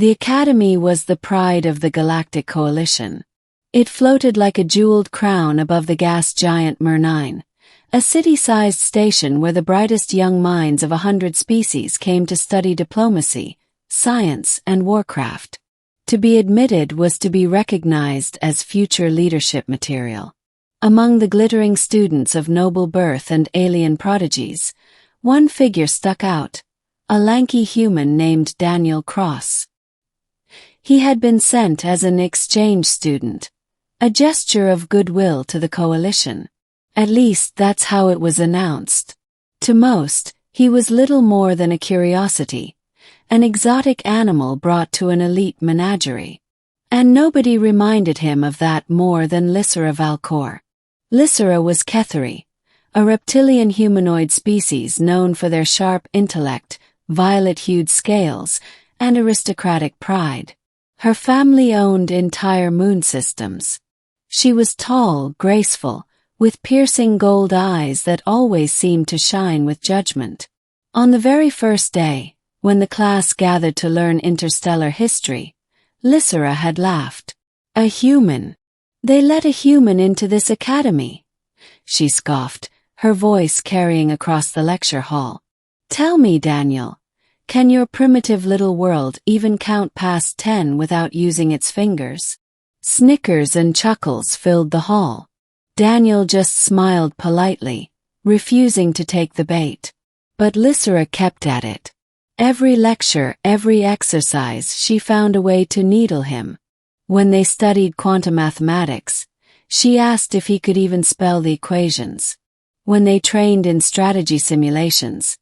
The Academy was the pride of the Galactic Coalition. It floated like a jeweled crown above the gas giant Mer-9, a city-sized station where the brightest young minds of 100 species came to study diplomacy, science, and warcraft. To be admitted was to be recognized as future leadership material. Among the glittering students of noble birth and alien prodigies, one figure stuck out, a lanky human named Daniel Cross. He had been sent as an exchange student, a gesture of goodwill to the coalition. At least that's how it was announced. To most, he was little more than a curiosity, an exotic animal brought to an elite menagerie. And nobody reminded him of that more than Lysera Valcor. Lysera was Ketheri, a reptilian humanoid species known for their sharp intellect, violet-hued scales, and aristocratic pride. Her family owned entire moon systems. She was tall, graceful, with piercing gold eyes that always seemed to shine with judgment. On the very first day, when the class gathered to learn interstellar history, Lysera had laughed. A human. They let a human into this academy. She scoffed, her voice carrying across the lecture hall. Tell me, Daniel, can your primitive little world even count past 10 without using its fingers? Snickers and chuckles filled the hall. Daniel just smiled politely, refusing to take the bait. But Lysera kept at it. Every lecture, every exercise, she found a way to needle him. When they studied quantum mathematics, she asked if he could even spell the equations. When they trained in strategy simulations,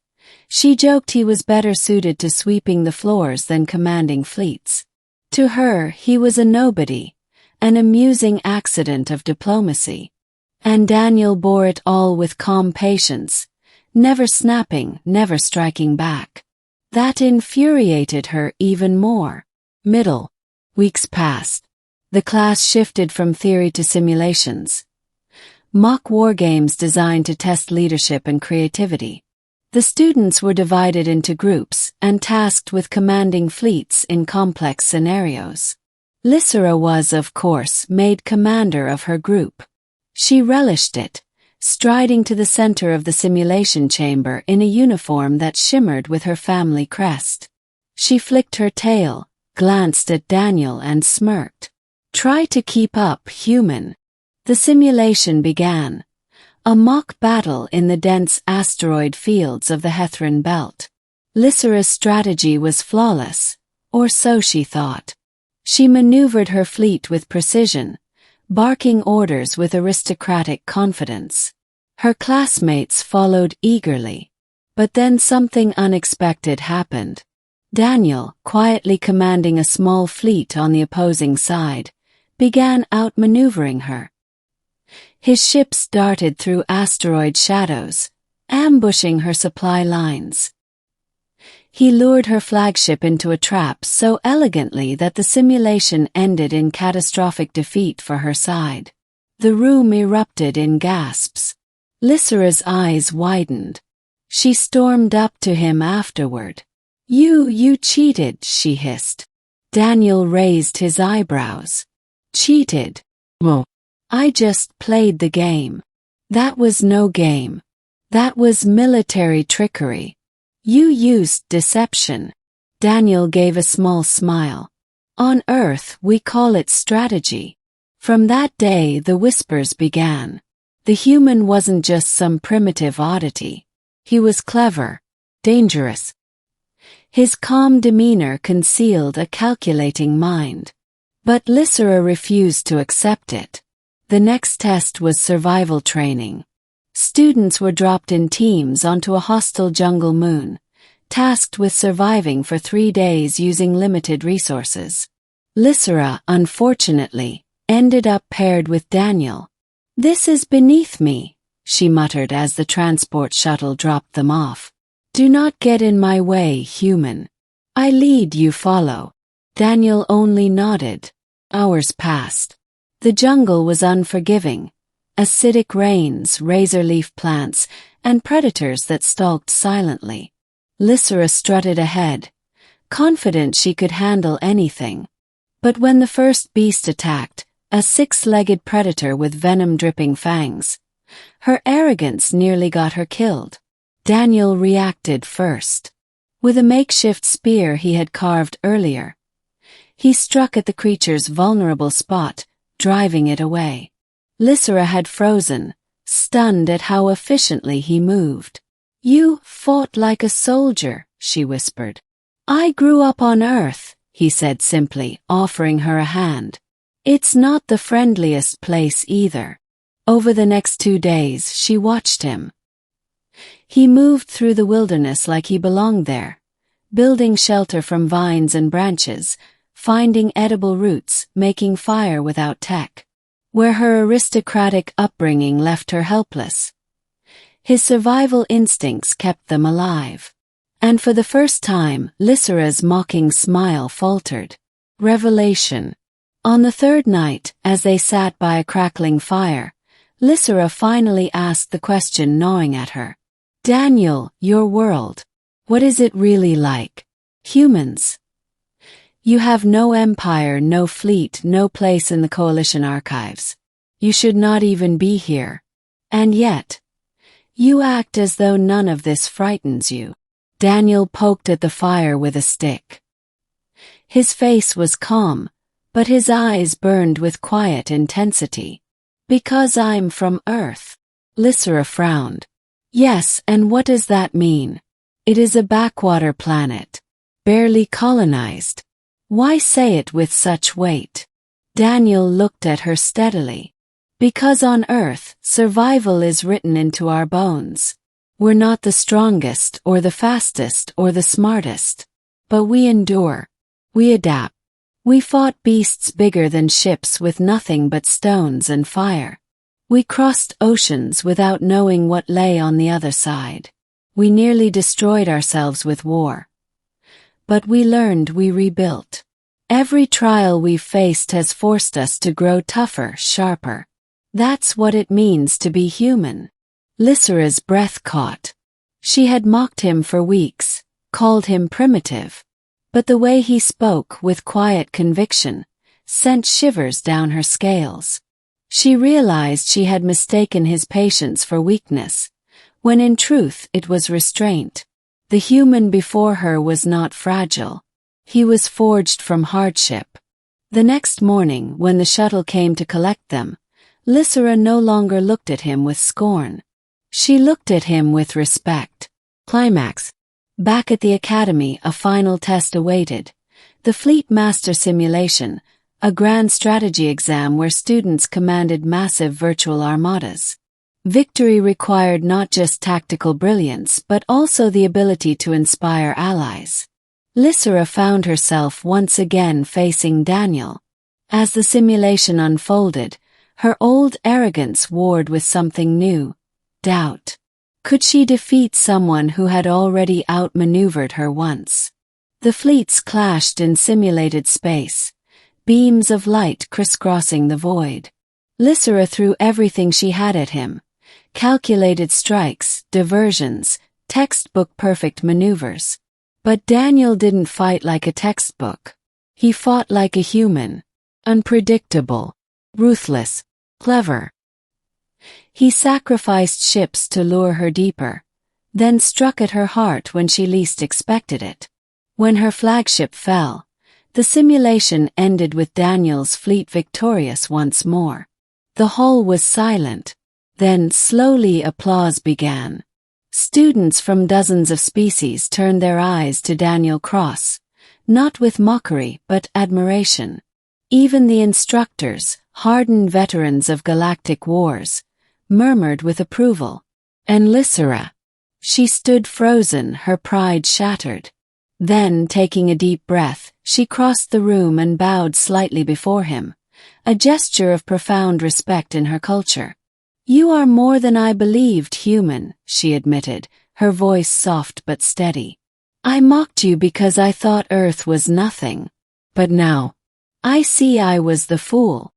she joked he was better suited to sweeping the floors than commanding fleets. To her, he was a nobody, an amusing accident of diplomacy. And Daniel bore it all with calm patience, never snapping, never striking back. That infuriated her even more. Weeks passed. The class shifted from theory to simulations. Mock wargames designed to test leadership and creativity. The students were divided into groups and tasked with commanding fleets in complex scenarios. Lysera was, of course, made commander of her group. She relished it, striding to the center of the simulation chamber in a uniform that shimmered with her family crest. She flicked her tail, glanced at Daniel and smirked. Try to keep up, human. The simulation began. A mock battle in the dense asteroid fields of the Hethron Belt. Lysera's strategy was flawless, or so she thought. She maneuvered her fleet with precision, barking orders with aristocratic confidence. Her classmates followed eagerly. But then something unexpected happened. Daniel, quietly commanding a small fleet on the opposing side, began outmaneuvering her. His ships darted through asteroid shadows, ambushing her supply lines. He lured her flagship into a trap so elegantly that the simulation ended in catastrophic defeat for her side. The room erupted in gasps. Lysera's eyes widened. She stormed up to him afterward. You cheated," she hissed. Daniel raised his eyebrows. "Cheated? Well, I just played the game." "That was no game. That was military trickery. You used deception." Daniel gave a small smile. "On Earth, we call it strategy." From that day, the whispers began. The human wasn't just some primitive oddity. He was clever, dangerous. His calm demeanor concealed a calculating mind. But Lysera refused to accept it. The next test was survival training. Students were dropped in teams onto a hostile jungle moon, tasked with surviving for 3 days using limited resources. Lysera, unfortunately, ended up paired with Daniel. "This is beneath me," she muttered as the transport shuttle dropped them off. "Do not get in my way, human. I lead, you follow." Daniel only nodded. Hours passed. The jungle was unforgiving. Acidic rains, razor-leaf plants, and predators that stalked silently. Lysera strutted ahead, confident she could handle anything. But when the first beast attacked, a six-legged predator with venom-dripping fangs, her arrogance nearly got her killed. Daniel reacted first. With a makeshift spear he had carved earlier, he struck at the creature's vulnerable spot, driving it away. Lysera had frozen, stunned at how efficiently he moved. "You fought like a soldier," she whispered. "I grew up on Earth," he said simply, offering her a hand. "It's not the friendliest place either." Over the next 2 days she watched him. He moved through the wilderness like he belonged there, building shelter from vines and branches, finding edible roots, making fire without tech. Where her aristocratic upbringing left her helpless, his survival instincts kept them alive. And for the first time, Lysera's mocking smile faltered. Revelation. On the third night, as they sat by a crackling fire, Lysera finally asked the question gnawing at her. "Daniel, your world. What is it really like? Humans. You have no empire, no fleet, no place in the Coalition archives. You should not even be here. And yet, you act as though none of this frightens you." Daniel poked at the fire with a stick. His face was calm, but his eyes burned with quiet intensity. "Because I'm from Earth." Lysera frowned. "Yes, and what does that mean? It is a backwater planet. Barely colonized. Why say it with such weight?" Daniel looked at her steadily. "Because on Earth, survival is written into our bones. We're not the strongest or the fastest or the smartest. But we endure. We adapt. We fought beasts bigger than ships with nothing but stones and fire. We crossed oceans without knowing what lay on the other side. We nearly destroyed ourselves with war. But we learned, we rebuilt. Every trial we've faced has forced us to grow tougher, sharper. That's what it means to be human." Lysera's breath caught. She had mocked him for weeks, called him primitive. But the way he spoke with quiet conviction sent shivers down her scales. She realized she had mistaken his patience for weakness, when in truth it was restraint. The human before her was not fragile. He was forged from hardship. The next morning, when the shuttle came to collect them, Lysera no longer looked at him with scorn. She looked at him with respect. Climax. Back at the academy, a final test awaited. The Fleet Master Simulation, a grand strategy exam where students commanded massive virtual armadas. Victory required not just tactical brilliance but also the ability to inspire allies. Lysera found herself once again facing Daniel. As the simulation unfolded, her old arrogance warred with something new: doubt. Could she defeat someone who had already outmaneuvered her once? The fleets clashed in simulated space, beams of light crisscrossing the void. Lysera threw everything she had at him. Calculated strikes, diversions, textbook-perfect maneuvers. But Daniel didn't fight like a textbook. He fought like a human. Unpredictable. Ruthless. Clever. He sacrificed ships to lure her deeper, then struck at her heart when she least expected it. When her flagship fell, the simulation ended with Daniel's fleet victorious once more. The hall was silent. Then slowly applause began. Students from dozens of species turned their eyes to Daniel Cross, not with mockery but admiration. Even the instructors, hardened veterans of galactic wars, murmured with approval. And Lysera? She stood frozen, her pride shattered. Then, taking a deep breath, she crossed the room and bowed slightly before him, a gesture of profound respect in her culture. "You are more than I believed human," she admitted, her voice soft but steady. "I mocked you because I thought Earth was nothing. But now, I see I was the fool."